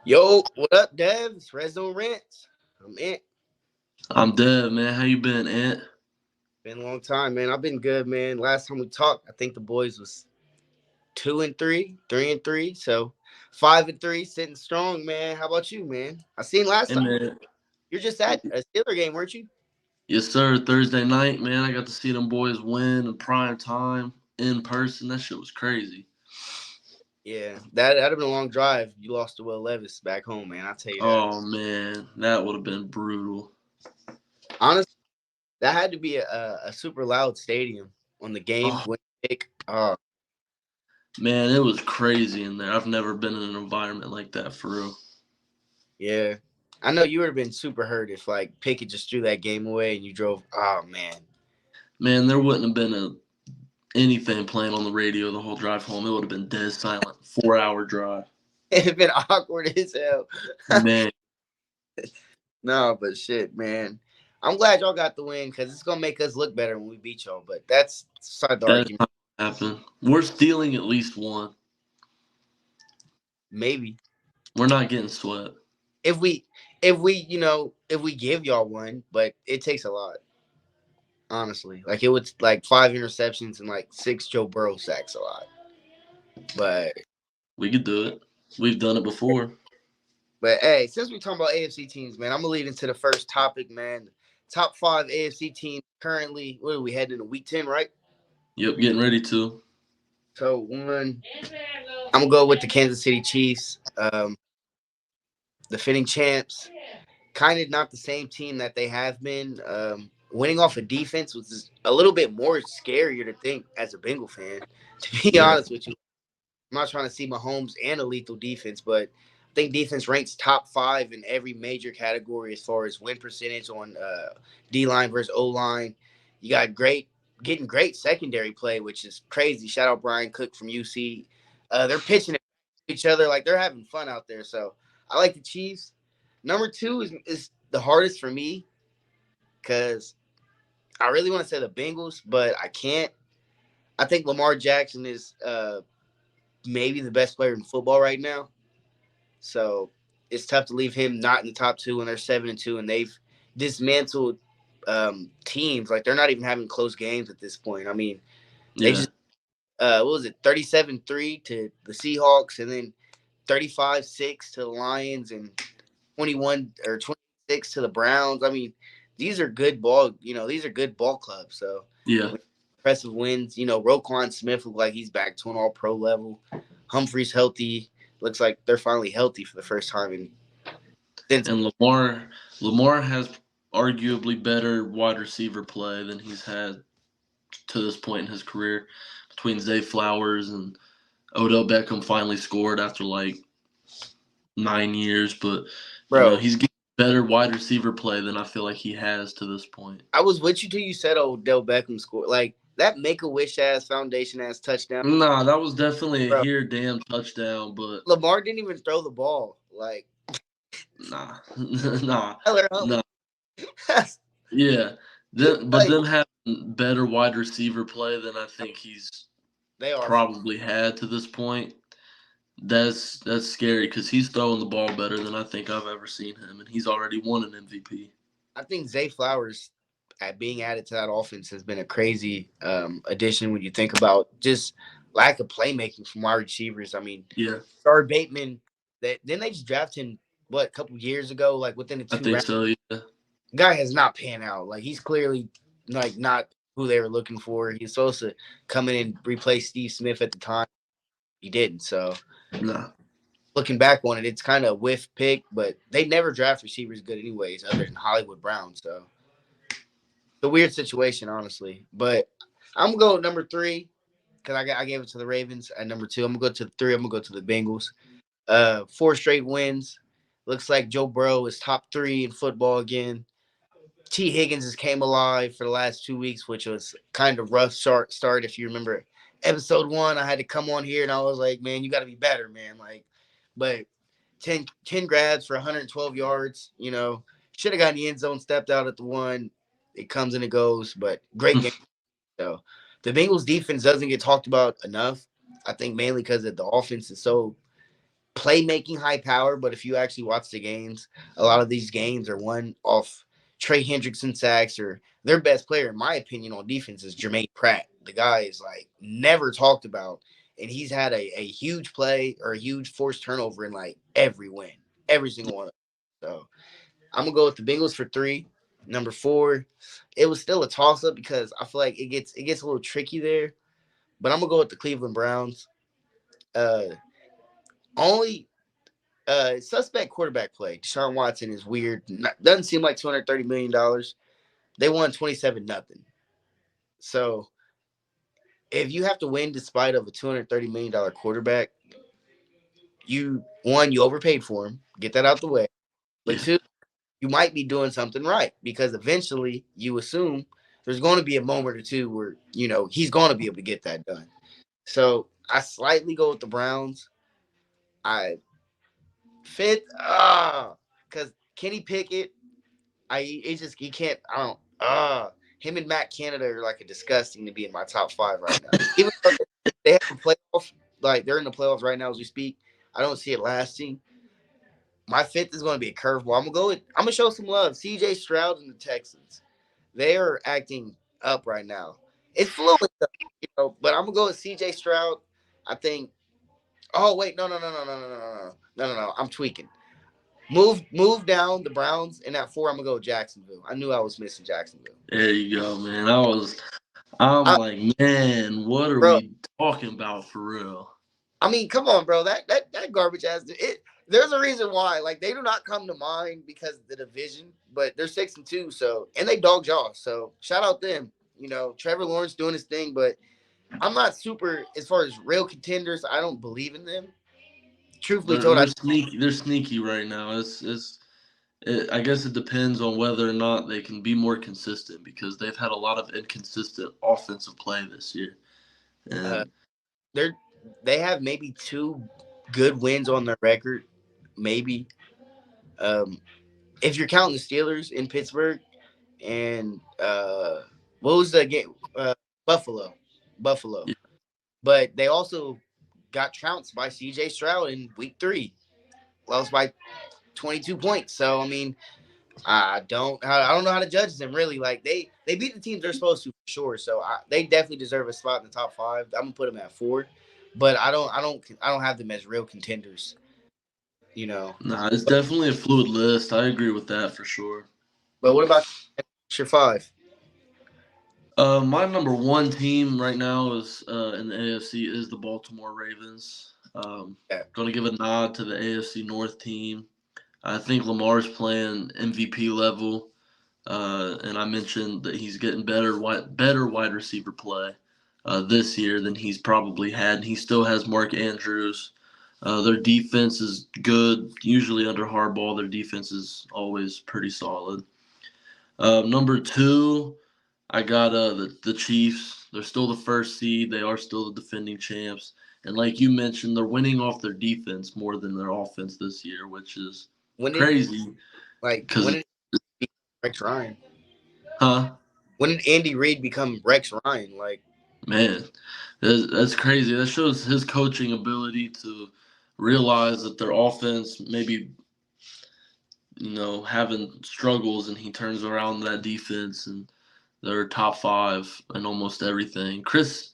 Yo, what up, Dev? It's Redzone Rants. I'm it. I'm dead, man. How you been, Ant? Been a long time, man. I've been good, man. Last time we talked, I think the boys was 2-3, 3-3. So 5-3, sitting strong, man. How about you, man? I seen last Hey, time man. you're just at a Steeler game, weren't you? Yes, sir. Thursday night, man. I got to see them boys win in prime time in person. That shit was crazy. Yeah, that'd have been a long drive. You lost to Will Levis back home, man. I'll tell you that. Oh man, that would have been brutal. Honestly, that had to be a super loud stadium on the game Oh when pick. Oh man, it was crazy in there. I've never been in an environment like that for real. yeah. I know you would have been super hurt if like Pickett just threw that game away and you drove. Oh man, Man, there wouldn't have been anything playing on the radio the whole drive home. It would have been dead silent. 4 hour drive. it'd have been awkward as hell. Man, No, but shit, man. I'm glad y'all got the win because it's gonna make us look better when we beat y'all. But that's side the that's argument. not gonna happen. We're stealing at least one. Maybe We're not getting swept. if we give y'all one, but it takes a lot. Honestly, like it would like 5 interceptions and like 6 Joe Burrow sacks a lot. But We could do it. We've done it before. but hey, since we're talking about AFC teams, man, I'm gonna lead into the first topic, man. Top five AFC teams currently. What are we heading into week 10, right? Yep, getting ready to. So one, I'm gonna go with the Kansas City Chiefs, defending champs. Kind of not the same team that they have been. Winning off of defense was a little bit more scarier to think as a Bengal fan. To be Yeah, honest with you, I'm not trying to see Mahomes and a lethal defense, but I think defense ranks top five in every major category as far as win percentage on D line versus O line. You got getting great secondary play, which is crazy. Shout out Brian Cook from UC. They're pitching at each other like they're having fun out there. So I like the Chiefs. Number two is the hardest for me because I really want to say the Bengals, but I can't. I think Lamar Jackson is maybe the best player in football right now. So it's tough to leave him not in the top two, and they're 7-2, and they've dismantled teams. Like they're not even having close games at this point. I mean, they yeah, just what was it, 37-3 to the Seahawks, and then 35-6 to the Lions, and 21 or 26 to the Browns. I mean, these are good ball. These are good ball clubs. So yeah. impressive wins. Roquan Smith looked like he's back to an All Pro level. Humphrey's healthy. Looks like they're finally healthy for the first time in since. And Lamar has arguably better wide receiver play than he's had to this point in his career. Between Zay Flowers and Odell Beckham finally scored after like 9 years, but Bro, he's getting better wide receiver play than I feel like he has to this point. I was with you till you said Odell Beckham scored. Like that Make a Wish ass foundation ass touchdown. Nah, that was definitely a Bro, here damn touchdown, but Lamar didn't even throw the ball. Like nah, nah, Tyler Huntley. nah. Yeah, but Like them having better wide receiver play than I think he's they are. probably had to this point. That's scary because he's throwing the ball better than I think I've ever seen him, and he's already won an MVP. I think Zay Flowers at being added to that offense has been a crazy addition when you think about just lack of playmaking from wide receivers. I mean, Yeah, Star Bateman, that then they just drafted him what a couple years ago, like within the I two think rounds. so. Yeah, Guy has not panned out. Like he's clearly like not who they were looking for. He's supposed to come in and replace Steve Smith at the time. He didn't. So nah, looking back on it, it's kind of a whiff pick, but they never draft receivers good anyways, other than Hollywood Brown. So it's a weird situation, honestly. But I'm gonna go number three because I gave it to the Ravens at number two. I'm gonna go to the three. I'm gonna go to the Bengals. Four straight wins. Looks like Joe Burrow is top three in football again. T. Higgins has came alive for the last 2 weeks, which was kind of rough start. If you remember episode one, I had to come on here and I was like, man, you got to be better, man. Like, but 10 grabs for 112 yards, should have gotten the end zone, stepped out at the one. It comes and it goes, but great game. So the Bengals defense doesn't get talked about enough. I think mainly because the offense is so playmaking high power, but if you actually watch the games, a lot of these games are won off Trey Hendrickson sacks, or their best player, in my opinion, on defense is Jermaine Pratt. The guy is like never talked about, and he's had a huge play or a huge forced turnover in like every win, every single one. So I'm gonna go with the Bengals for three. Number four, it was still a toss up because I feel like it gets a little tricky there, but I'm gonna go with the Cleveland Browns. Uh, only suspect quarterback play. Deshaun Watson is weird. Doesn't seem like $230 million. They won 27-0. So if you have to win despite of a $230 million quarterback, you overpaid for him. Get that out the way. But Yeah. two, you might be doing something right because eventually you assume there's going to be a moment or two where he's going to be able to get that done. So I slightly go with the Browns. I fifth, because Kenny Pickett, he can't. I don't. Him and Matt Canada are like a disgusting to be in my top five right now. Even though they have a playoff, like they're in the playoffs right now as we speak. I don't see it lasting. My fifth is going to be a curveball. I'm gonna show some love. C.J. Stroud and the Texans. They are acting up right now. It's fluid, though, but I'm gonna go with C.J. Stroud. I think. Oh wait, no, no, no, no, no, no, no, no, no, no, no. I'm tweaking. Move down the Browns, and at four, I'm gonna go with Jacksonville. I knew I was missing Jacksonville. There you go, man. I'm I, like, man, what are bro, we talking about for real? I mean, come on, bro. That garbage ass. There's a reason why. Like they do not come to mind because of the division, but they're 6-2. So and they dog jaw. So shout out them. Trevor Lawrence doing his thing, but I'm not super as far as real contenders. I don't believe in them. Truthfully They're told, they're sneaky. They're sneaky right now. I guess it depends on whether or not they can be more consistent because they've had a lot of inconsistent offensive play this year. uh, And they're they have maybe two good wins on their record, maybe. Um, if you're counting the Steelers in Pittsburgh and what was the game? Buffalo, Buffalo. yeah, But they also got trounced by C.J. Stroud in Week 3, lost by 22 points. So I mean, I don't know how to judge them really. Like they beat the teams they're supposed to for sure. So they definitely deserve a spot in the top five. I'm gonna put them at four, but I don't have them as real contenders. You know. nah, it's definitely a fluid list. I agree with that for sure. But what about your five? My number one team right now is in the AFC is the Baltimore Ravens. Yeah. Going to give a nod to the AFC North team. I think Lamar's playing MVP level, and I mentioned that he's getting better wide receiver play this year than he's probably had. And he still has Mark Andrews. Their defense is good. Usually under Harbaugh, their defense is always pretty solid. Number two, I got the Chiefs. They're still the first seed. They are still the defending champs. And like you mentioned, they're winning off their defense more than their offense this year, which is When did crazy. when Because, did Rex Ryan? huh? When did Andy Reid become Rex Ryan? Like Man, that's crazy. That shows his coaching ability to realize that their offense maybe having struggles, and he turns around that defense, and they're top five in almost everything. Chris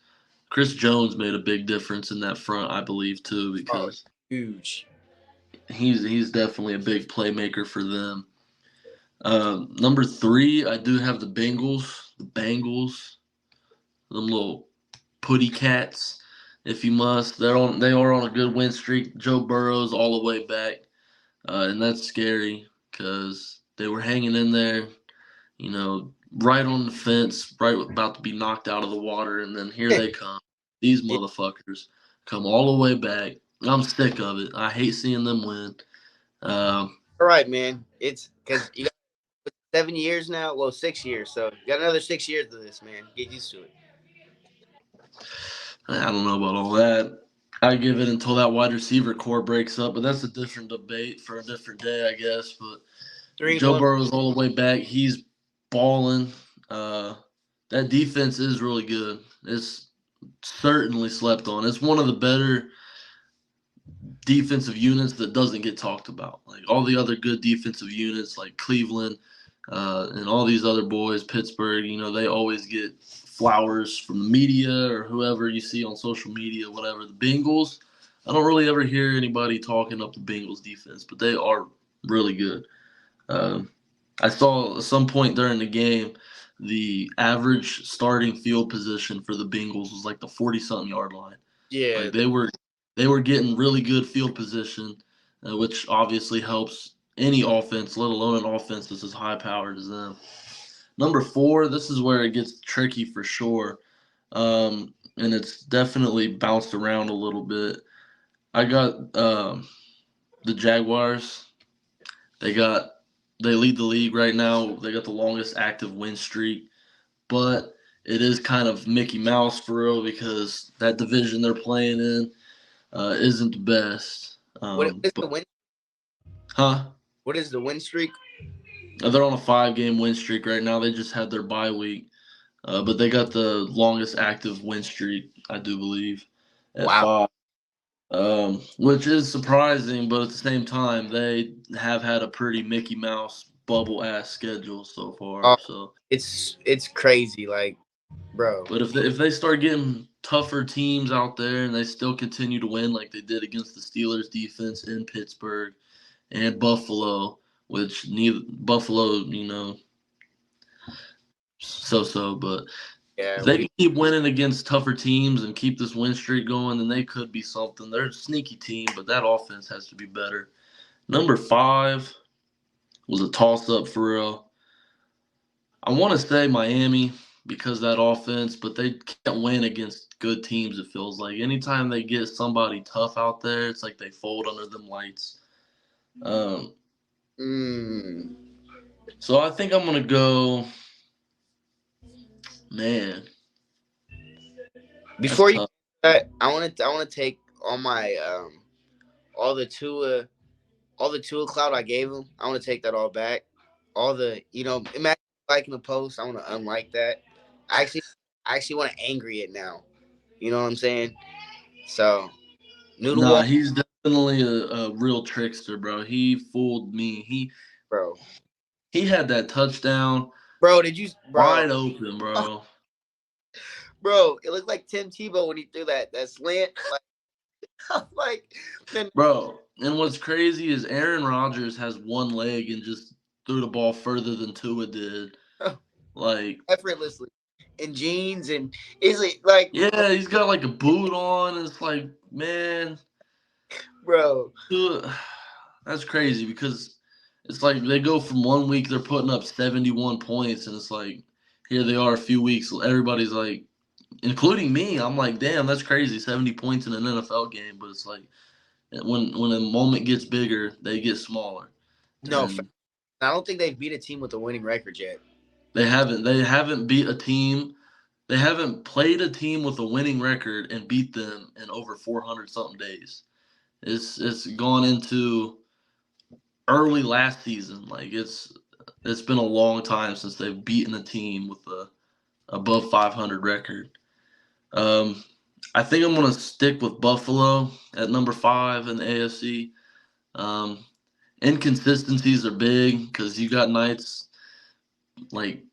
Jones made a big difference in that front, I believe, too, oh, because huge. he's definitely a big playmaker for them. Number three, I do have the Bengals. The Bengals, them little putty cats, if you must. They are on a good win streak. Joe Burrow's all the way back, and that's scary because they were hanging in there, right on the fence, right about to be knocked out of the water, and then here they come. These Yeah, motherfuckers come all the way back. I'm sick of it. I hate seeing them win. Um, all right, man. It's because you got 7 years now. Well, 6 years. So you got another 6 years of this, man. Get used to it. I don't know about all that. I give it until that wide receiver core breaks up, but that's a different debate for a different day, I guess. But Three and Joe one. Burrow's all the way back. He's balling. Uh, that defense is really good. It's certainly slept on. It's one of the better defensive units that doesn't get talked about. Like all the other good defensive units, like Cleveland and all these other boys, Pittsburgh. They always get flowers from the media or whoever you see on social media, whatever. The Bengals, I don't really ever hear anybody talking up the Bengals defense, but they are really good. Um, I saw at some point during the game, the average starting field position for the Bengals was like the 40-something yard line. Yeah, Like they were getting really good field position, which obviously helps any offense, let alone an offense that's as high powered as them. Number four, this is where it gets tricky for sure, and it's definitely bounced around a little bit. I got the Jaguars. They got they lead the league right now. They got the longest active win streak, but it is kind of Mickey Mouse for real because that division they're playing in isn't the best. what is the But win? huh? What is the win streak? They're on a 5-game win streak right now. They just had their bye week, but they got the longest active win streak, I do believe, at Wow. 5. Which is surprising, but at the same time, they have had a pretty Mickey Mouse bubble ass schedule so far. Oh, So, it's crazy, like, bro. but if they start getting tougher teams out there and they still continue to win like they did against the Steelers defense in Pittsburgh and Buffalo, which neither Buffalo, so, but Yeah, if they we can keep winning against tougher teams and keep this win streak going, then they could be something. They're a sneaky team, but that offense has to be better. Number 5 was a toss up for real. I want to say Miami because that offense, but they can't win against good teams. It feels like anytime they get somebody tough out there, it's like they fold under them lights. Um, mm, so I think I'm gonna go. Man, that's before you tough. I want to take all my all the Tua all the Tua clout I gave him. I want to take that all back. All the imagine liking the post. I want to unlike that. I actually I actually want to angry it now. You know what I'm saying? So Noodle Nah, Walk, he's definitely a real trickster, bro. He fooled me. bro. He had that touchdown Bro, did you, bro? wide open, bro. Bro, it looked like Tim Tebow when he threw that slant. Like, then Bro, and what's crazy is Aaron Rodgers has one leg and just threw the ball further than Tua did. Like, effortlessly in jeans and is it like, yeah, he's got like a boot on. It's like, man, bro? Tua, that's crazy because it's like they go from one week they're putting up 71 points, and it's like here they are a few weeks. Everybody's like, including me, I'm like, damn, that's crazy, 70 points in an NFL game. But it's like when a moment gets bigger, they get smaller, No, and I don't think they've beat a team with a winning record yet. they haven't beat a team. They haven't played a team with a winning record and beat them in over 400 something days. It's gone into early last season. Like it's been a long time since they've beaten a team with a above 500 record. Um, I think I'm gonna stick with Buffalo at number 5 in the AFC. Um, inconsistencies are big because you got nights like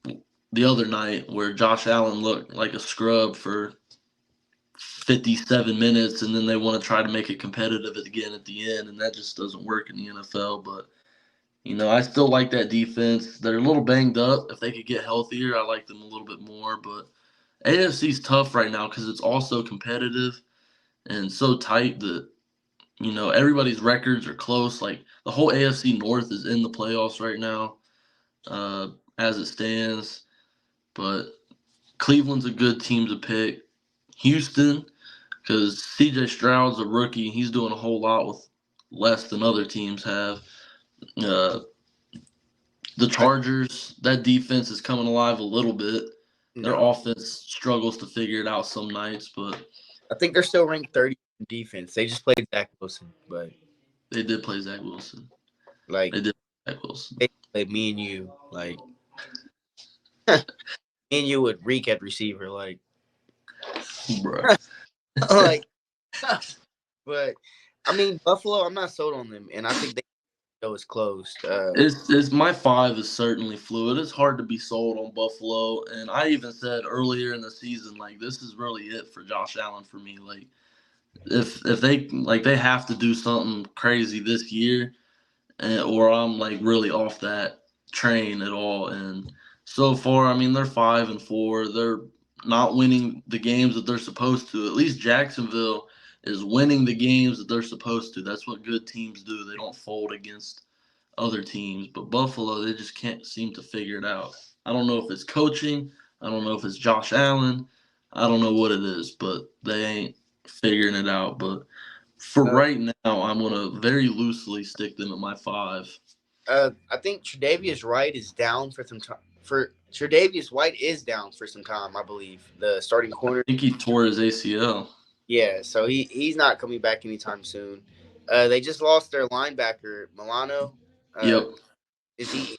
the other night where Josh Allen looked like a scrub for 57 minutes, and then they want to try to make it competitive again at the end, and that just doesn't work in the NFL. But I still like that defense. They're a little banged up. If they could get healthier, I like them a little bit more. But AFC's tough right now because it's also competitive and so tight that everybody's records are close. Like the whole AFC North is in the playoffs right now, uh, as it stands. But Cleveland's a good team to pick. Houston, because CJ Stroud's a rookie. He's doing a whole lot with less than other teams have. Uh, the I, Chargers, that defense is coming alive a little bit. Their no, offense struggles to figure it out some nights, but I think they're still ranked 30 in defense. They just played Zach Wilson, but they did play Zach Wilson. like They did play Zach Wilson. they played me and you, like me and you would reek at receiver, like Bruh. like. But I mean, Buffalo, I'm not sold on them, and I think they show is closed. It's my five is certainly fluid. It's hard to be sold on Buffalo, and I even said earlier in the season like this is really it for Josh Allen for me. Like if they like they have to do something crazy this year, or I'm like really off that train at all. And so far, I mean, they're 5-4. They're not winning the games that they're supposed to. At least Jacksonville is winning the games that they're supposed to. That's what good teams do. They don't fold against other teams. But Buffalo, they just can't seem to figure it out. I don't know if it's coaching. I don't know if it's Josh Allen. I don't know what it is, but they ain't figuring it out. But for Uh, right now, I'm gonna very loosely stick them at my five. I think Tre'Davious White is down for some time. For Tre'Davious White is down for some time, I believe. The starting I corner. think he tore his ACL. Yeah, so he's not coming back anytime soon. They just lost their linebacker Milano. Uh, Yep. is he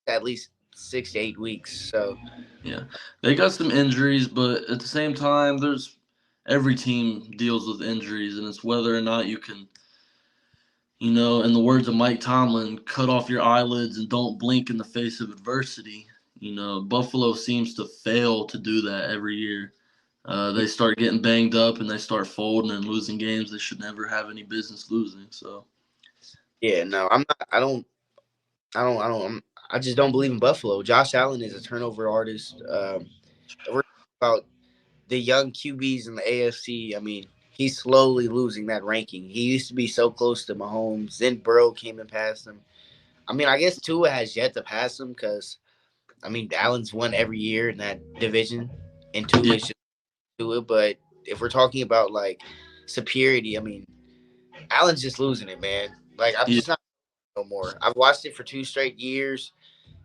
at least 6 to 8 weeks? So Yeah. They got some injuries, but at the same time, there's every team deals with injuries, and it's whether or not you can, in the words of Mike Tomlin, cut off your eyelids and don't blink in the face of adversity. Buffalo seems to fail to do that every year. They start getting banged up and they start folding and losing games they should never have any business losing. So yeah, no, I'm not. I just don't believe in Buffalo. Josh Allen is a turnover artist. If we're talking about the young QBs in the AFC, I mean, he's slowly losing that ranking. He used to be so close to Mahomes. Then Burrow came and passed him. I mean, I guess Tua has yet to pass him because I mean, Allen's won every year in that division, and Tua yeah, is just Tua. But if we're talking about like superiority, I mean, Allen's just losing it, man. Like I'm yeah, just not no more. I've watched it for 2 straight years.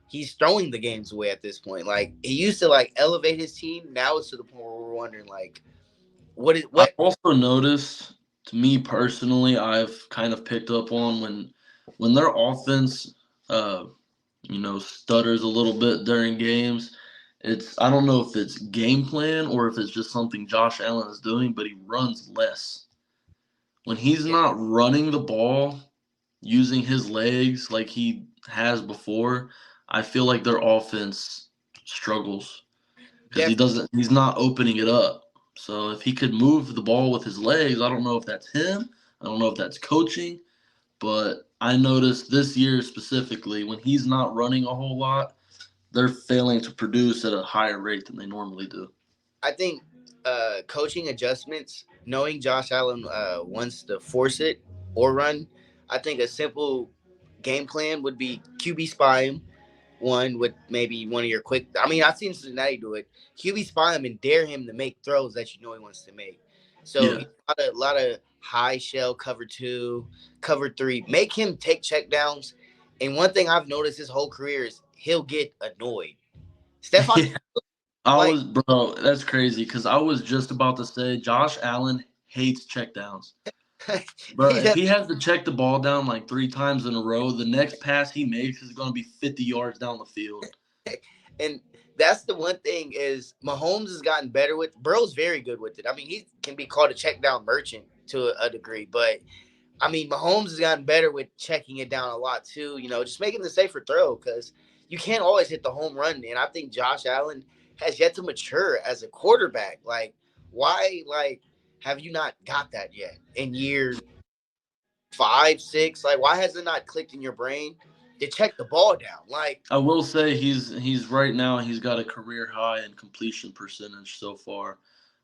He's throwing the games away at this point. Like he used to like elevate his team. Now it's to the point where we're wondering like what is I've what. also noticed, to me personally, I've kind of picked up on when their offense, uh, stutters a little bit during games. I don't know if it's game plan or if it's just something Josh Allen is doing, but he runs less. When he's Yeah, not running the ball using his legs like he has before, I feel like their offense struggles because definitely. he's not opening it up. So if he could move the ball with his legs, I don't know if that's him. I don't know if that's coaching, but I noticed this year specifically when he's not running a whole lot, they're failing to produce at a higher rate than they normally do. I think coaching adjustments, knowing Josh Allen wants to force it or run. I think a simple game plan would be QB spy him. One with maybe one of your quick. I mean, I've seen Cincinnati do it. QB spy him and dare him to make throws that you know he wants to make. So Yeah. a lot of high shell cover two, cover three. Make him take check downs. And one thing I've noticed his whole career is he'll get annoyed. Stephon, Yeah. I like was, bro, that's crazy because I was just about to say Josh Allen hates checkdowns. Bro, he if does. he has to check the ball down like 3 times in a row, the next pass he makes is going to be 50 yards down the field. And that's the one thing is Mahomes has gotten better with. Burrow's very good with it. I mean, he can be called a check down merchant to a degree, but I mean, Mahomes has gotten better with checking it down a lot too. Just making the safer throw because you can't always hit the home run. And I think Josh Allen has yet to mature as a quarterback. Like, why, like, have you not got that yet in year 5, 6? Like, why has it not clicked in your brain to check the ball down? Like, I will say he's right now he's got a career high in completion percentage so far,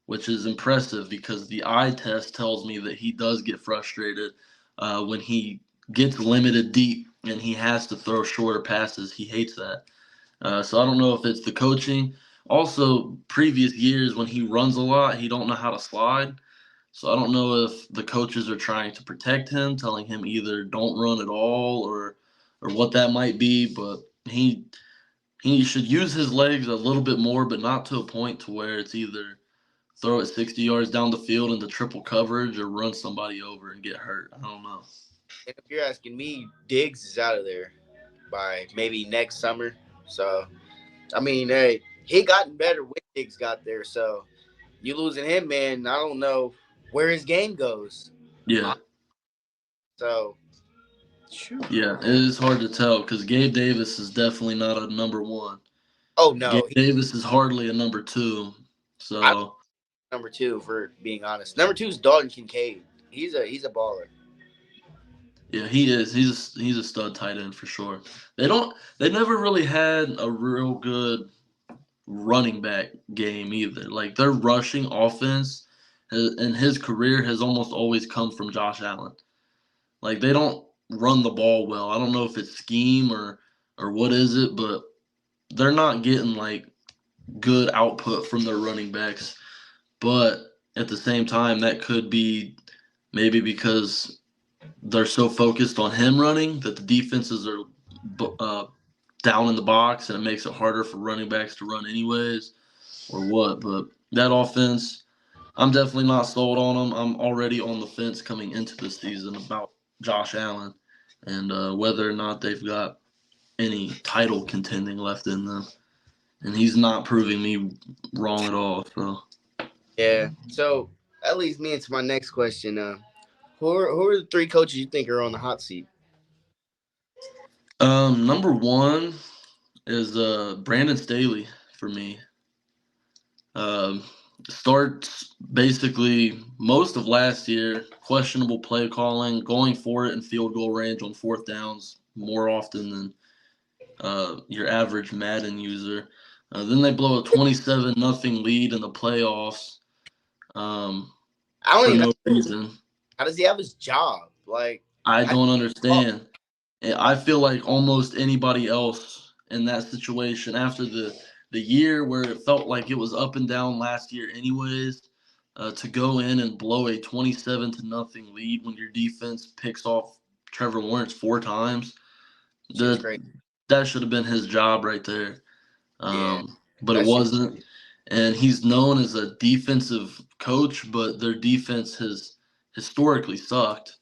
which is impressive because the eye test tells me that he does get frustrated when he gets limited deep and he has to throw shorter passes. He hates that. So I don't know if it's the coaching. Also, previous years when he runs a lot, he don't know how to slide. So I don't know if the coaches are trying to protect him, telling him either don't run at all or what that might be. But he should use his legs a little bit more, but not to a point to where it's either throw it 60 yards down the field into triple coverage or run somebody over and get hurt. I don't know. and if you're asking me, Diggs is out of there by maybe next summer. So, I mean, hey, he gotten better when Diggs got there. So, you losing him, man, I don't know where his game goes. Yeah. So, Phew. Yeah, it is hard to tell because Gabe Davis is definitely not a number one. Oh Gabe no, Davis is hardly a number two. I So number two for being honest. Number two is Dalton Kincaid. He's a baller. yeah, he is. He's a stud tight end for sure. They never really had a real good running back game either. Like their rushing offense in his career has almost always come from Josh Allen. Like they don't run the ball well. I don't know if it's scheme or what is it, but they're not getting like good output from their running backs. But at the same time, that could be maybe because they're so focused on him running that the defenses are uh, down in the box and it makes it harder for running backs to run anyways or what. But that offense, I'm definitely not sold on them. I'm already on the fence coming into the season about Josh Allen and whether or not they've got any title contending left in them. And he's not proving me wrong at all. So, Yeah. So that leads me into my next question. Who are the three coaches you think are on the hot seat? number one is Brandon Staley for me. Um, starts basically most of last year, questionable play calling, going for it in field goal range on fourth downs more often than your average Madden user. Then they blow a 27-0 lead in the playoffs I don't for even. no reason. How does he have his job? Like, I how, don't oh, understand. I feel like almost anybody else in that situation after the year where it felt like it was up and down last year, anyways, to go in and blow a 27-0 lead when your defense picks off Trevor Lawrence four times, shit is that crazy. that should have been his job right there. Yeah, But it that shit wasn't. And he's known as a defensive coach, but their defense has historically sucked.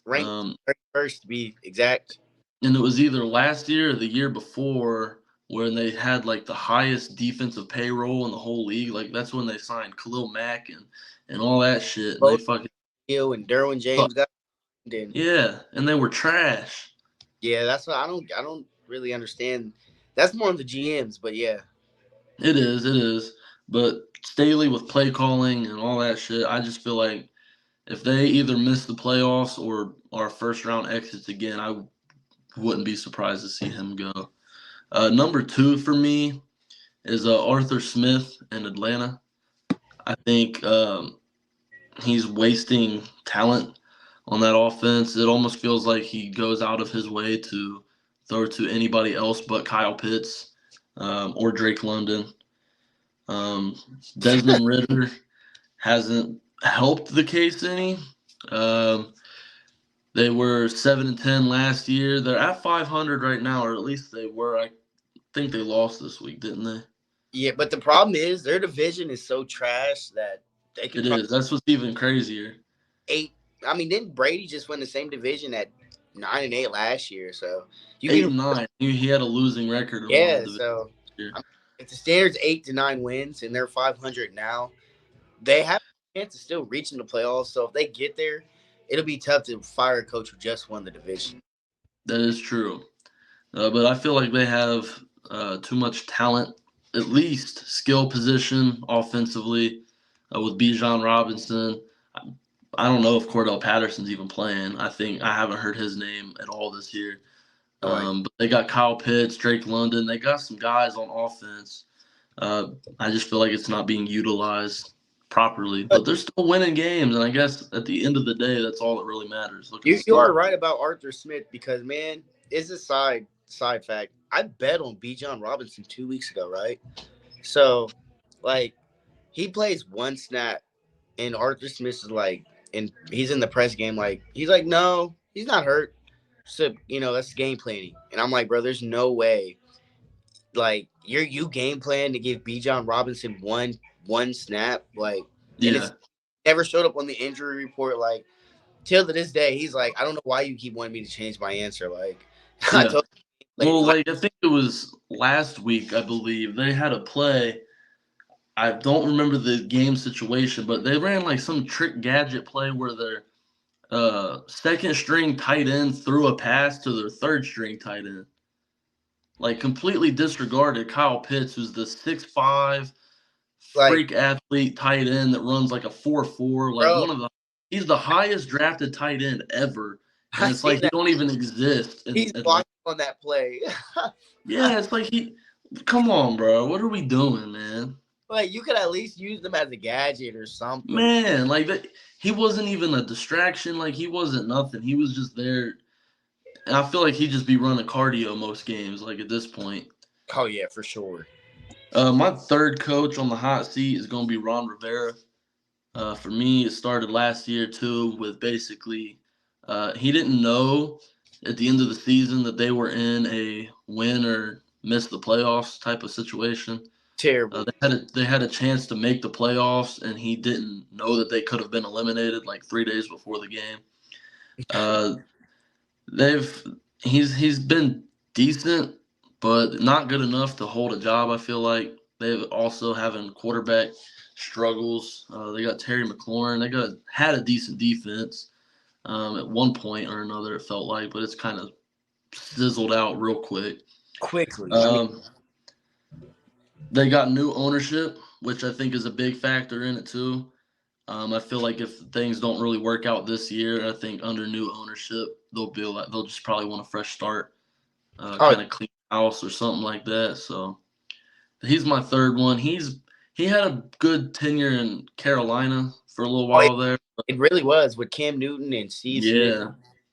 ranked Um, 31st to be exact. and it was either last year or the year before when they had like the highest defensive payroll in the whole league. Like that's when they signed Khalil Mack and all that shit, and they Both fucking Hill and Derwin sucked. James got in. Yeah, and they were trash. Yeah, that's what I don't really understand. That's more of the GMs, but yeah. It is. But Staley with play calling and all that shit, I just feel like if they either miss the playoffs or are first round exits again, I wouldn't be surprised to see him go. Number two for me is Arthur Smith in Atlanta. I think he's wasting talent on that offense. It almost feels like he goes out of his way to throw to anybody else but Kyle Pitts or Drake London. Um, Desmond Ritter hasn't helped the case any. Um, they were 7-10 last year. They're at 500 right now, or at least they were. I think they lost this week, didn't they? Yeah, but the problem is their division is so trash that they could It probably is. That's what's even crazier. eight. I mean, didn't Brady just win the same division at 9-8 last year? So you Eight can and nine. He had a losing record in one of yeah. the divisions So this I mean, if the standard's 8 to 9 wins and they're 500 now, they have a chance of still reaching the playoffs. So if they get there, it'll be tough to fire a coach who just won the division. That is true. But I feel like they have too much talent, at least skill position offensively with Bijan Robinson. I don't know if Cordell Patterson's even playing. I haven't heard his name at all this year. No idea. But they got Kyle Pitts, Drake London. They got some guys on offense. I just feel like it's not being utilized properly. But they're still winning games, and I guess at the end of the day, that's all that really matters. Look at the You are score. right about Arthur Smith because man, it's a side fact. I bet on Bijan Robinson 2 weeks ago, right? So, like, he plays one snap, and Arthur Smith is like, and he's in the press game, like, he's like, no, he's not hurt. So, that's game planning, and I'm like, bro, there's no way, like, you game plan to give Bijan Robinson one snap, like, and it's Yeah, never showed up on the injury report, like till to this day, he's like, I don't know why you keep wanting me to change my answer. Like, I yeah. told you, Well, like, like I think it was last week, I believe they had a play. I don't remember the game situation, but they ran like some trick gadget play where second string tight end threw a pass to their third string tight end. Like completely disregarded Kyle Pitts, who's the 6'5" Like, freak athlete tight end that runs like a 4.4, like bro, one of the he's the highest drafted tight end ever. And I it's like seen he that. don't even exist in He's Atlanta. blocking on that play. Yeah, it's like he come on, bro. What are we doing, man? Like, you could at least use them as a gadget or something. Man, like that he wasn't even a distraction, like he wasn't nothing. He was just there. And I feel like he'd just be running cardio most games, like at this point. Oh yeah, for sure. My third coach on the hot seat is going to be Ron Rivera. For me, it started last year too, with basically he didn't know at the end of the season that they were in a win or miss the playoffs type of situation. Terrible. They had a chance to make the playoffs, and he didn't know that they could have been eliminated like 3 days before the game. Uh, they've he's been decent, but not good enough to hold a job. I feel like they've also having quarterback struggles. They got Terry McLaurin. They had a decent defense at one point or another. It felt like, but it's kind of sizzled out real quick. Quickly. I mean, Um, they got new ownership, which I think is a big factor in it too. I feel like if things don't really work out this year, I think under new ownership they'll just probably want a fresh start, oh, kind of clean house or something like that. So he's my third one. He had a good tenure in Carolina for a little oh, it, while there. it really was with Cam Newton and Steve Smith, Yeah,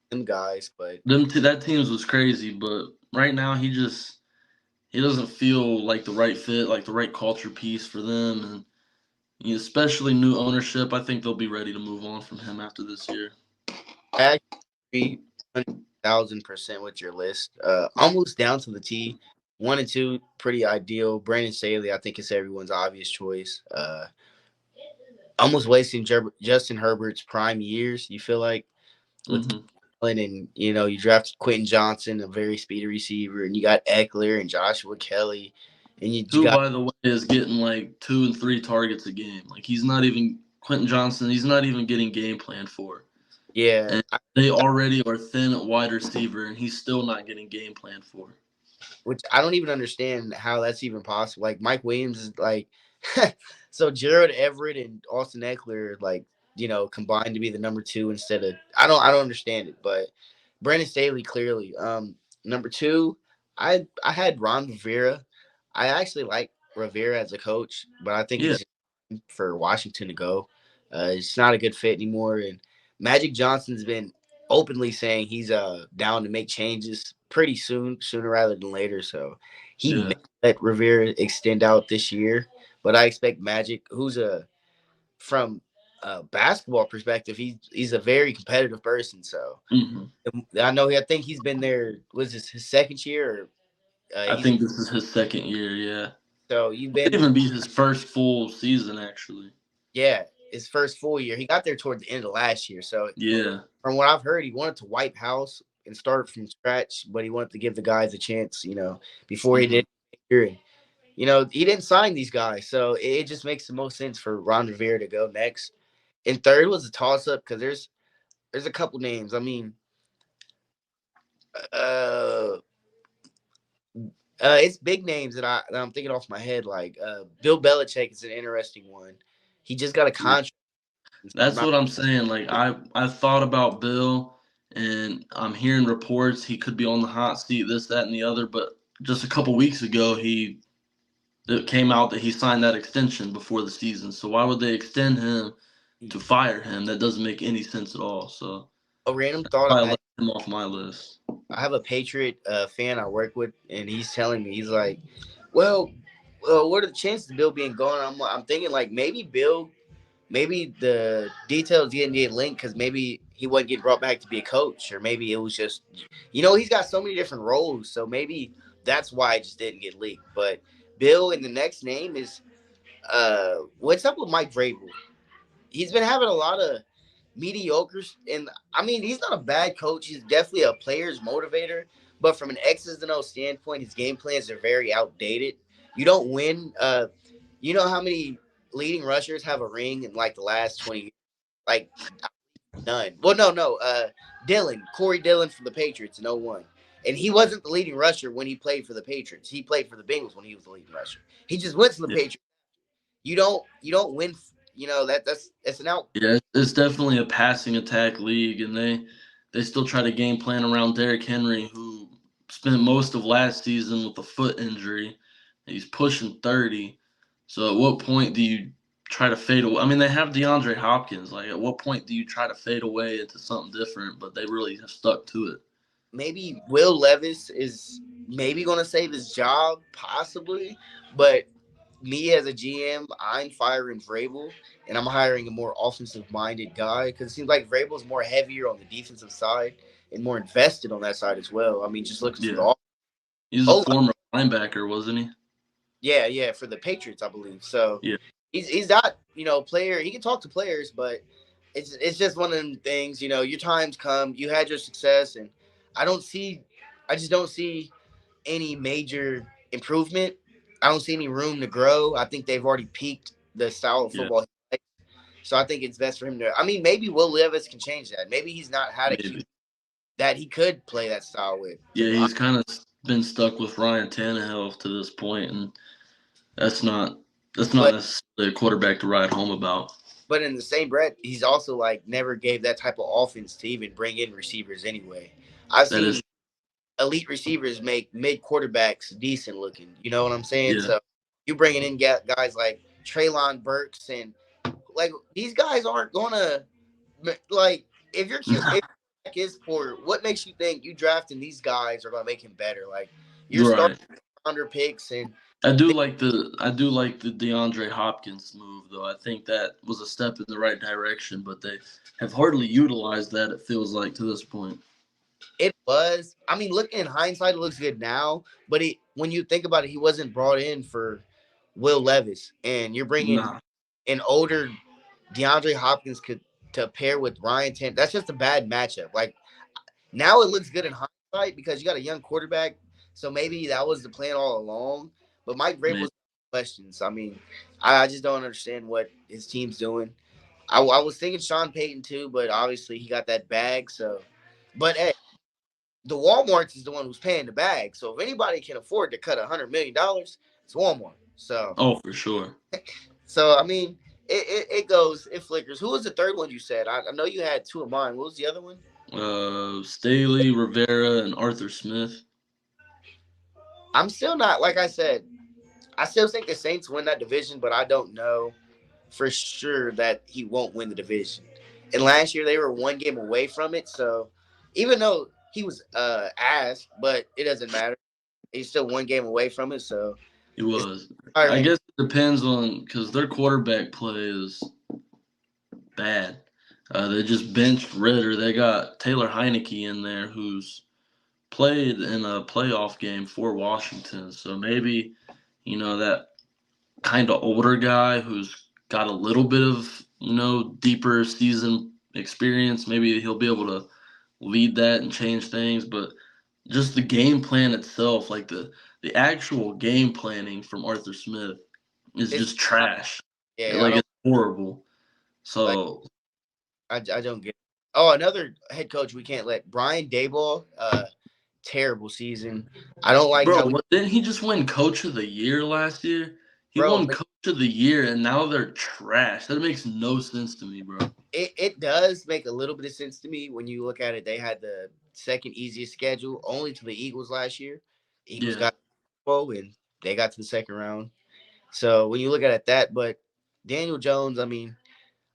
them guys. But that teams was crazy, but right now he doesn't feel like the right fit, like the right culture piece for them, and especially new ownership. I think they'll be ready to move on from him after this year. I agree 1,000% with your list. Almost down to the T. 1 and 2, pretty ideal. Brandon Staley, I think, is everyone's obvious choice. Almost wasting Justin Herbert's prime years. You feel like with Hmm. Allen and you drafted Quentin Johnson, a very speedy receiver, and you got Eckler and Joshua Kelly, and you Who, got by the way, is getting like 2 and 3 targets a game. Like he's not even Quentin Johnson. He's not even getting game planned for. yeah. And they already are thin at wide receiver, and he's still not getting game planned for. Which I don't even understand how that's even possible. Like Mike Williams is like, so Gerald Everett and Austin Eckler like combined to be the number two instead of I don't understand it, but Brandon Staley clearly. Number two, I had Ron Rivera. I actually like Rivera as a coach, but I think Yeah. it's for Washington to go. It's not a good fit anymore, and Magic Johnson's been openly saying he's down to make changes pretty soon, sooner rather than later. So he may Yeah. let Rivera extend out this year, but I expect Magic, who's from a basketball perspective, he's a very competitive person. So Hmm. I think he's been there. Was this his second year? Or I he's think this is his second year. Yeah. so you've Might been even be his first full season, actually. yeah his first full year. He got there toward the end of last year. So Yeah. from what I've heard, he wanted to wipe house and start from scratch, but he wanted to give the guys a chance, before he Hmm. did. And, he didn't sign these guys, so it just makes the most sense for Ron Rivera to go next. And third was a toss up because there's a couple names. I mean, uh, it's big names that I'm thinking off my head. Like Bill Belichick is an interesting one. He just got a contract. I'm That's not what I'm saying. Like I thought about Bill, and I'm hearing reports he could be on the hot seat, this, that, and the other. But just a couple weeks ago, it came out that he signed that extension before the season. So why would they extend him to fire him? That doesn't make any sense at all. So a random thought I I had. left him off my list. I have a Patriot fan I work with, and he's telling me he's like, "Well, what are the chances of Bill being gone?" I'm thinking like maybe the details didn't get linked because maybe he wasn't getting brought back to be a coach, or maybe it was just he's got so many different roles, so maybe that's why it just didn't get leaked. But Bill, and the next name is what's up with Mike Vrabel? He's been having a lot of mediocre, and I mean he's not a bad coach. He's definitely a player's motivator, but from an X's and O standpoint, his game plans are very outdated. You don't win. You know how many leading rushers have a ring in like the last 20 years? Like None. Well, no. Corey Dillon from the Patriots in '01, and he wasn't the leading rusher when he played for the Patriots. He played for the Bengals when he was the leading rusher. He just went to the Yeah, Patriots. You don't win. That's an out. yeah, it's definitely a passing attack league, and they still try to game plan around Derrick Henry, who spent most of last season with a foot injury. He's pushing 30. So at what point do you try to fade away? I mean, they have DeAndre Hopkins. Like, at what point do you try to fade away into something different? But they really have stuck to it. Maybe Will Levis is maybe going to save his job, possibly, but me as a GM, I'm firing Vrabel and I'm hiring a more offensive minded guy because it seems like Vrabel's more heavier on the defensive side and more invested on that side as well. I mean, just looking for Yeah, the he's a oh former linebacker, wasn't he? yeah, for the Patriots, I believe. So Yeah, he's not player. He can talk to players, but it's just one of them things. Your times come. You had your success, and I don't see, I just don't see any major improvement. I don't see any room to grow. I think they've already peaked the style of yeah, football. So I think it's best for him to. I mean, maybe Will Levis can change that. Maybe he's not had a Q maybe. that he could play that style with. Yeah, he's kind of been stuck with Ryan Tannehill to this point, and that's not that's not But necessarily a quarterback to write home about. but in the same breath, he's also like never gave that type of offense to even bring in receivers anyway. I've That is, seen elite receivers make mid quarterbacks decent looking. You know what I'm saying? yeah, So you bringing in guys like Traylon Burks and like these guys aren't gonna like if you're if is for what makes you think you drafting these guys are gonna make him better? Like you're starting right. under picks and I do like the DeAndre Hopkins move though. I think that was a step in the right direction, but they have hardly utilized that. It feels like to this point. it was. I mean, looking in hindsight, it looks good now. But when you think about it, he wasn't brought in for Will Levis, and you're bringing Nah, an older DeAndre Hopkins could to pair with Ryan Tan. That's just a bad matchup. Like now, it looks good in hindsight because you got a young quarterback. So maybe that was the plan all along. But Mike maybe. Vrabel's questions. I mean, I just don't understand what his team's doing. I was thinking Sean Payton too, but obviously he got that bag. So, but hey, the Walmart's is the one who's paying the bag. So if anybody can afford to cut $100 million, it's Walmart. So Oh, for sure. I mean, it flickers. Who was the third one you said? I know you had two of mine. What was the other one? Staley, Rivera, and Arthur Smith. I'm still not like I said. I still think the Saints win that division, but I don't know for sure that he won't win the division. And last year they were one game away from it. So even though he was asked, but it doesn't matter. He's still one game away from it. So He it's was. I hiring. guess it depends on because their quarterback play is bad. They just benched Ritter. They got Taylor Heineke in there, who's played in a playoff game for Washington. So maybe, that kind of older guy who's got a little bit of, deeper season experience, maybe he'll be able to lead that and change things. But just the game plan itself, like the actual game planning from Arthur Smith is It's just trash. yeah. I Like don't it's horrible. like. So, I don't get. Oh, another head coach we can't let Brian Daboll. Terrible season. I don't like bro, how we, didn't he just win Coach of the Year last year? He bro. won Coach of the Year, and now they're trash. That makes no sense to me, bro. It does make a little bit of sense to me when you look at it. They had the second easiest schedule, only to the Eagles last year. Eagles Yeah, got and they got to the second round. So when you look at it that, but Daniel Jones, I mean,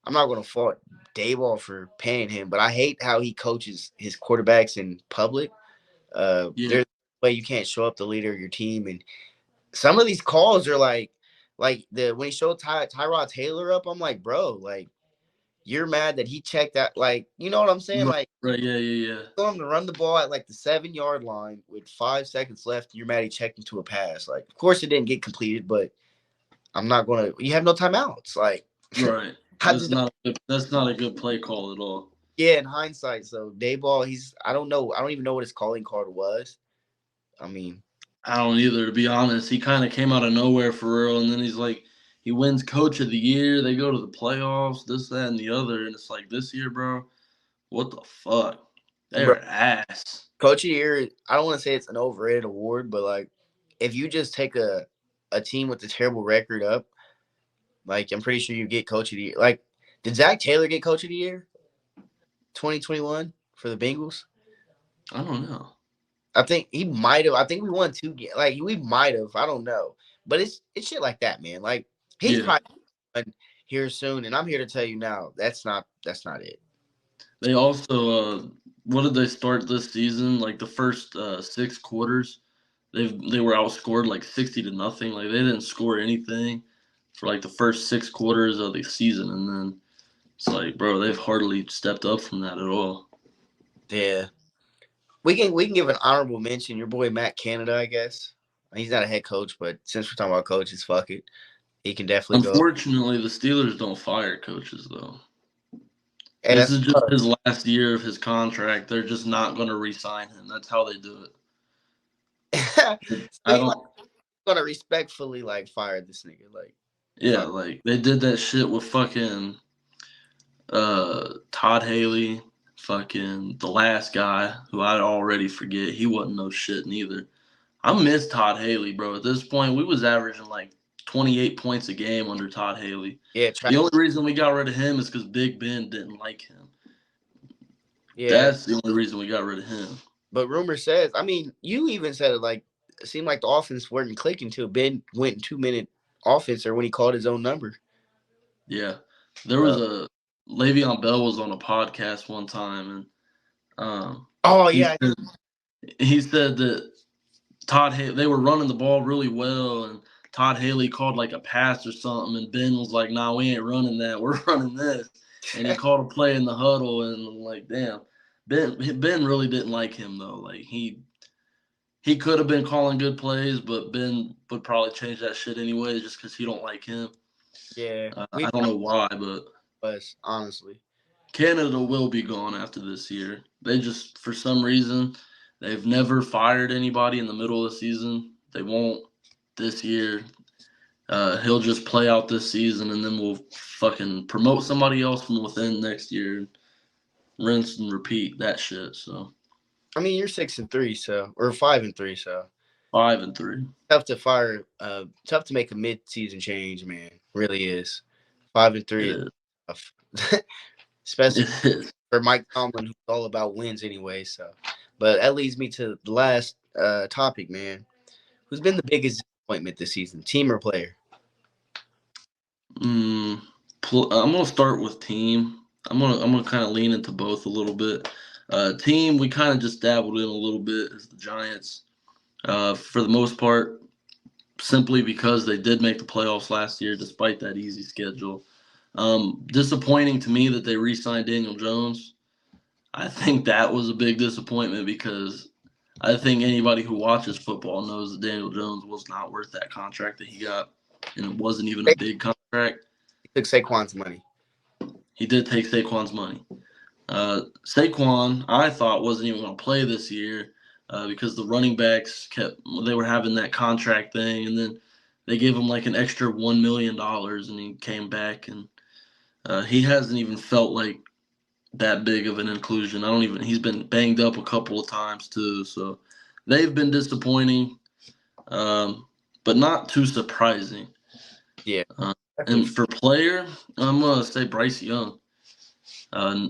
I'm not going to fault Dayball for paying him, but I hate how he coaches his quarterbacks in public. yeah, There's a way you can't show up the leader of your team, and some of these calls are like the when he showed Tyrod Taylor up, I'm like, bro, like you're mad that he checked that, like you know what I'm saying, right, like right, yeah, yeah, yeah. told him to run the ball at like the 7 yard line with 5 seconds left. You're mad he checked into a pass. Like, of course it didn't get completed, but I'm not gonna. You have no timeouts. Like, Right. I just don't. That's not a good play call at all. Yeah, in hindsight, so Dayball, he's I don't know. I don't even know what his calling card was. I mean, I don't either, to be honest. He kind of came out of nowhere for real, and then he's like, he wins Coach of the Year. They go to the playoffs, this, that, and the other, and it's like this year, bro. What the fuck? Bro, They're ass. Coach of the Year. I don't want to say it's an overrated award, but like, if you just take a team with a terrible record up, like I'm pretty sure you get Coach of the Year. Like, did Zach Taylor get Coach of the Year 2021 for the Bengals? I don't know. I think he might have. I think we won two. Like we might have. I don't know, but it's shit like that, man. Like he's Yeah. probably done here soon, and I'm here to tell you now that's not it. They also what did they start this season? Like the first six quarters, they were outscored like 60-0. Like they didn't score anything for like the first six quarters of the season, and then it's like, bro, they've hardly stepped up from that at all. Yeah, we can give an honorable mention. Your boy Matt Canada, I guess. He's not a head coach, but since we're talking about coaches, fuck it, he can definitely go. Unfortunately, the Steelers don't fire coaches though. Hey, This that's is just tough. his last year of his contract. They're just not going to re-sign him. That's how they do it. So I you like don't. gonna respectfully like fire this nigga, like Yeah, fuck. like they did that shit with fucking Todd Haley, fucking the last guy who I already forget. He wasn't no shit neither. I miss Todd Haley, bro. At this point, we was averaging like 28 points a game under Todd Haley. Yeah, The only reason we got rid of him is because Big Ben didn't like him. yeah. That's the only reason we got rid of him. But rumor says, I mean, you even said it like it seemed like the offense wasn't clicking until Ben went in 2 minute offense or when he called his own number. Yeah, there was Uh, a Le'Veon Bell was on a podcast one time, and oh he yeah, said he said that Todd they were running the ball really well, and Todd Haley called like a pass or something, and Ben was like, "Nah, we ain't running that. We're running this." And he called a play in the huddle, and I'm like, damn, Ben really didn't like him though. Like he could have been calling good plays, but Ben would probably change that shit anyway, just because he don't like him. yeah. I don't know why, but Was honestly, Canada will be gone after this year. They just, for some reason, they've never fired anybody in the middle of the season. They won't this year. He'll just play out this season, and then we'll fucking promote somebody else from within next year. Rinse and repeat that shit. So I mean, you're 6-3, so or 5-3, so 5-3. tough to fire. Tough to make a mid-season change, man. Really is. 5-3 It is is. tough, especially It is. for Mike Tomlin, who's all about wins anyway. So, but that leads me to the last topic, man. Who's been the biggest disappointment this season, team or player? Mm, I'm gonna start with team. I'm gonna kind of lean into both a little bit. Team, we kind of just dabbled in a little bit as the Giants. For the most part, simply because they did make the playoffs last year despite that easy schedule. Disappointing to me that they re-signed Daniel Jones. I think that was a big disappointment because I think anybody who watches football knows that Daniel Jones was not worth that contract that he got, and it wasn't even a He big contract. took Saquon's money. He did take Saquon's money. Saquon, I thought, wasn't even going to play this year because the running backs they were having that contract thing, and then they gave him like an extra $1 million, and he came back, and he hasn't even felt like that big of an inclusion. I don't even. He's been banged up a couple of times too, so they've been disappointing, um, but not too surprising. Yeah, Uh, definitely. and for player, I'm gonna say Bryce Young. Uh,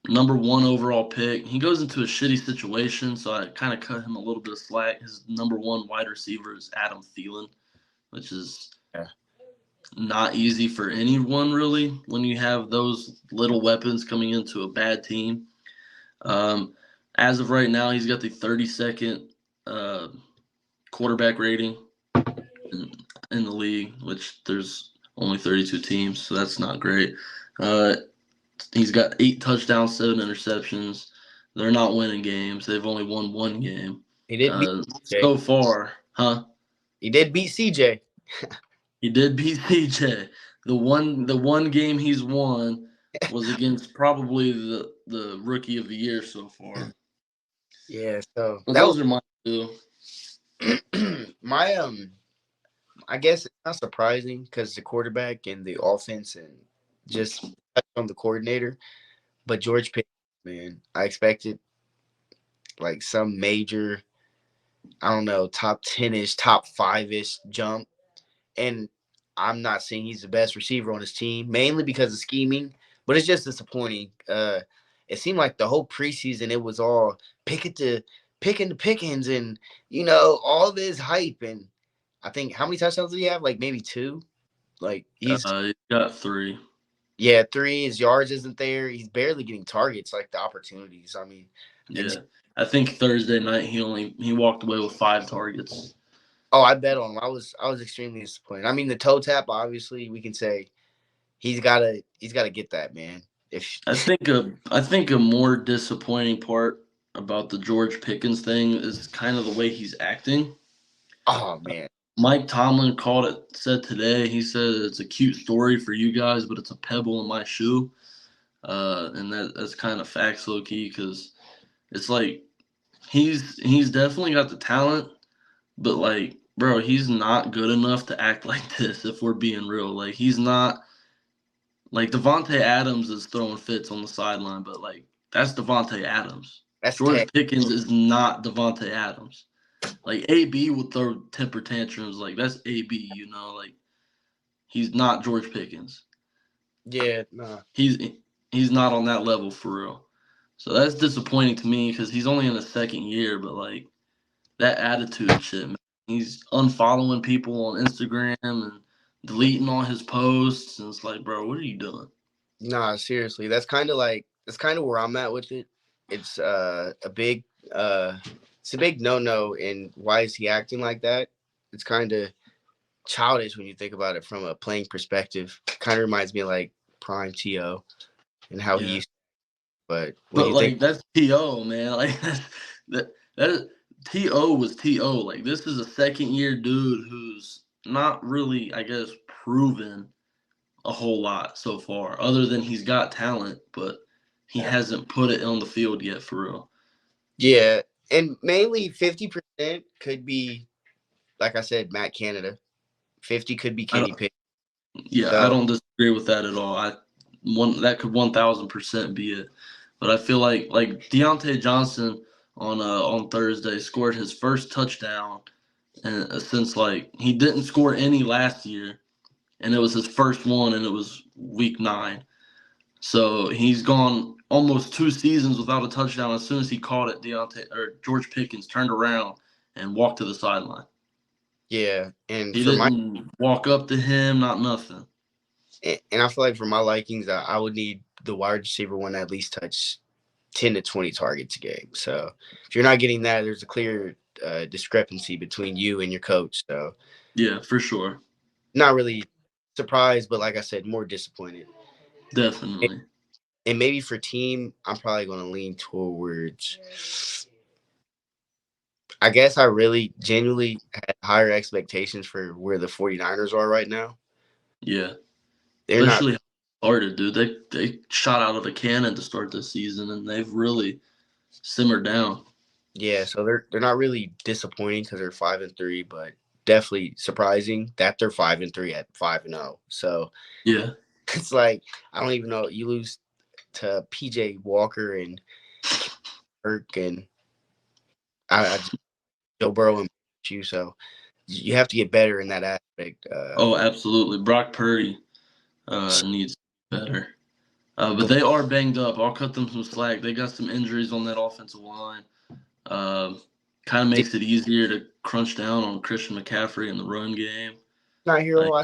Number one overall pick. He goes into a shitty situation, so I kind of cut him a little bit of slack. His number one wide receiver is Adam Thielen, which is Yeah. not easy for anyone really when you have those little weapons coming into a bad team. Um, as of right now, he's got the 32nd uh, quarterback rating in, in the league, which there's only 32 teams, so that's not great. Uh, He's got 8 touchdowns, 7 interceptions. They're not winning games. They've only won one game He did beat CJ. so far, huh? He did beat CJ. He did beat CJ. The one game he's won was against probably the rookie of the year so far. Yeah, so Well, that those are my two. was my I guess it's not surprising because the quarterback and the offense and just on the coordinator, but George Pitt. man. I expected like some major, I don't know, top 10-ish, top 5-ish jump. And I'm not saying he's the best receiver on his team, mainly because of scheming, but it's just disappointing. It seemed like the whole preseason it was all Pickett to picking the Pickens and all this hype. And I think how many touchdowns did he have? Like maybe two. Like he's He got three. yeah, three. His yards isn't there. He's barely getting targets like the opportunities. I mean, and Yeah, I think Thursday night he walked away with 5 targets. oh, I bet on him. I was extremely disappointed. I mean, the toe tap. Obviously, we can say he's gotta get that, man. If I think a more disappointing part about the George Pickens thing is kind of the way he's acting. oh man, Mike Tomlin said today. He said it's a cute story for you guys, but it's a pebble in my shoe. And that's kind of facts low key because it's like he's definitely got the talent, but like bro, he's not good enough to act like this. If we're being real, like he's not like Devonte Adams is throwing fits on the sideline, but like that's Devonte Adams. that's George tech. Pickens is not Devonte Adams. Like AB would throw temper tantrums, like that's AB, like he's not George Pickens. Yeah, nah, He's he's not on that level for real. So that's disappointing to me because he's only in his second year, but like that attitude shit, man. He's unfollowing people on Instagram and deleting all his posts, and it's like, bro, what are you doing? nah. Seriously, that's kind of where I'm at with it. It's uh it's a big no no. And why is he acting like that? It's kind of childish when you think about it from a playing perspective. Kind of reminds me of like Prime To and how he Yeah, used. But when but you think, like that's To man, like that To was To. Like this is a second year dude who's not really, I guess, proven a whole lot so far, other than he's got talent, but he hasn't put it on the field yet for real. yeah, and mainly 50% could be like I said, Matt Canada. 50 could be I Kenny don't, Pickett. yeah, I So don't disagree with that at all. That could 1,000% be it, but I feel like Deontay Johnson on Thursday scored his first touchdown and since like he didn't score any last year, and it was his first one, and it was week 9. So he's gone almost 2 seasons without a touchdown. As soon as he caught it, George Pickens turned around and walked to the sideline. yeah, and He for my didn't walk up to him, not nothing. and I feel like for my likings, I would need the wide receiver one to at least touch 10 to 20 targets a game. So if you're not getting that, there's a clear discrepancy between you and your coach. So Yeah, for sure, not really surprised, but like I said, more disappointed. And definitely. and maybe for team, I'm probably going to lean towards. I guess I really genuinely had higher expectations for where the 49ers are right now. Yeah, They're not, especially how it started, dude. They shot out of a cannon to start this season, and they've really simmered down. yeah. So they're not really disappointing because they're 5-3, but definitely surprising that they're 5-3 at 5-0. So Yeah, it's like I don't even know. You lose to PJ Walker and Kirk and I just, Joe Burrow and you. So you have to get better in that aspect. oh, absolutely. Brock Purdy needs better. But they are banged up. I'll cut them some slack. They got some injuries on that offensive line. Uh, Kind of Did makes it easier to crunch down on Christian McCaffrey in the run game. not hear Uh, all I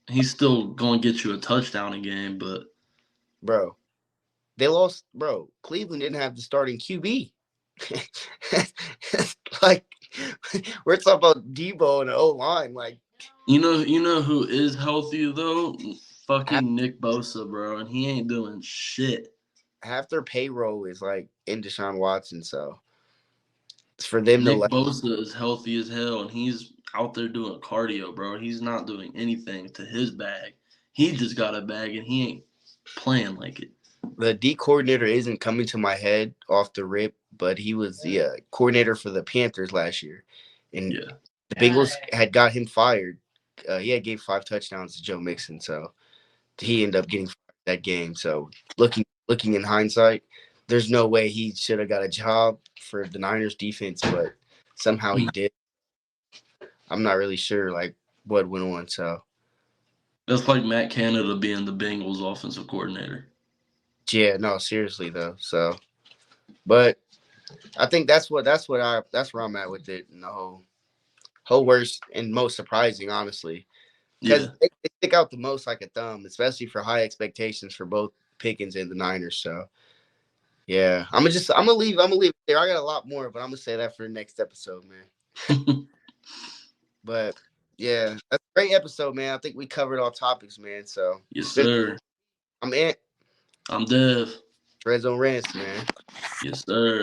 he's still going to get you a touchdown a game, but bro. They lost, bro. Cleveland didn't have the starting QB. Like we're talking about Debo and the O line. Like you know who is healthy though? half, Fucking Nick Bosa, bro, and he ain't doing shit. half their payroll is like in Deshaun Watson. So it's for them to Nick like Bosa is healthy as hell, and he's out there doing cardio, bro. He's not doing anything to his bag. He just got a bag, and he ain't playing like it. the D coordinator isn't coming to my head off the rip, but he was the coordinator for the Panthers last year, and Yeah. the Bengals had got him fired. He had gave 5 touchdowns to Joe Mixon, so he ended up getting fired that game. So looking in hindsight. there's no way he should have got a job for the Niners defense, but somehow he Mm. did. I'm not really sure like what went on. So That's like Matt Canada being the Bengals offensive coordinator. yeah, no, seriously though. So, but I think that's where I'm at with it, and the whole worst and most surprising, honestly, because Yeah. they stick out the most like a thumb, especially for high expectations for both Pickens and the Niners. So yeah, I'm gonna leave it there. I got a lot more, but I'm gonna say that for the next episode, man. But yeah, that's a great episode, man. I think we covered all topics, man. So Yes, it's been sir. I'm in I'm Dev. Redzone Rants, man. Yes, sir.